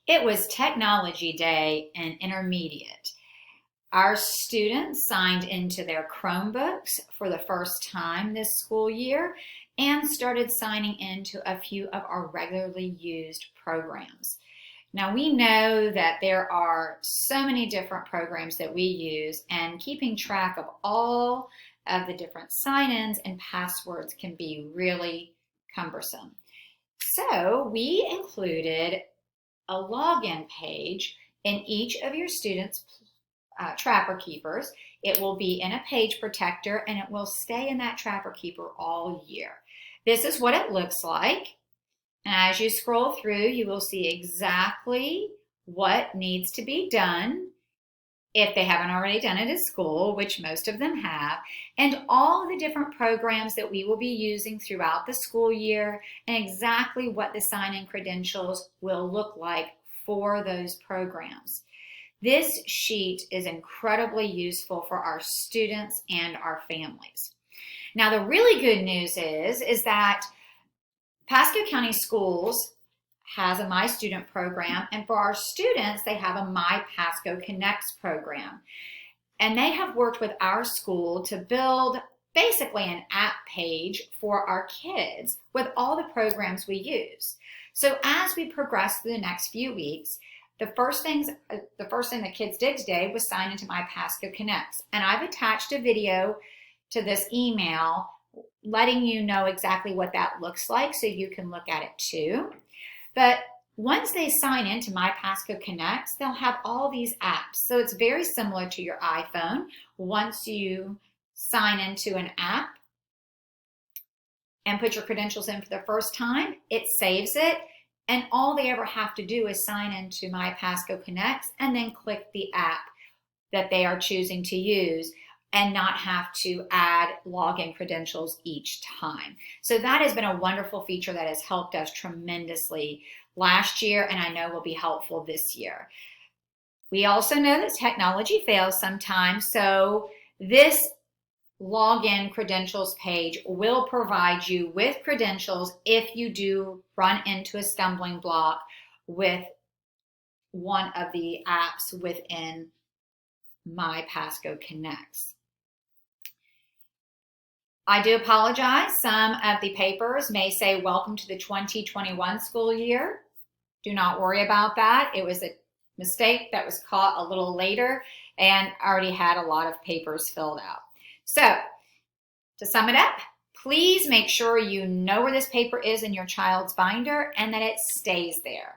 It was Technology Day in intermediate. Our students signed into their Chromebooks for the first time this school year and started signing into a few of our regularly used programs. Now, we know that there are so many different programs that we use, and keeping track of all of the different sign-ins and passwords can be really cumbersome. So we included a login page in each of your students' Trapper Keepers. It will be in a page protector and it will stay in that Trapper Keeper all year. This is what it looks like. And as you scroll through, you will see exactly what needs to be done if they haven't already done it at school, which most of them have, and all of the different programs that we will be using throughout the school year, and exactly what the sign-in credentials will look like for those programs. This sheet is incredibly useful for our students and our families. Now, the really good news is that Pasco County Schools has a My Student program, and for our students, they have a My Pasco Connects program. And they have worked with our school to build basically an app page for our kids with all the programs we use. So as we progress through the next few weeks, the first thing the kids did today was sign into My Pasco Connects. And I've attached a video to this email letting you know exactly what that looks like so you can look at it too. But once they sign into My Pasco Connects, they'll have all these apps. So it's very similar to your iPhone. Once you sign into an app and put your credentials in for the first time, it saves it. And all they ever have to do is sign into My Pasco Connects and then click the app that they are choosing to use and not have to add login credentials each time. So that has been a wonderful feature that has helped us tremendously last year, and I know will be helpful this year. We also know that technology fails sometimes, so this login credentials page will provide you with credentials if you do run into a stumbling block with one of the apps within My Pasco Connects. I do apologize. Some of the papers may say welcome to the 2021 school year. Do not worry about that. It was a mistake that was caught a little later and already had a lot of papers filled out. So to sum it up, please make sure you know where this paper is in your child's binder and that it stays there.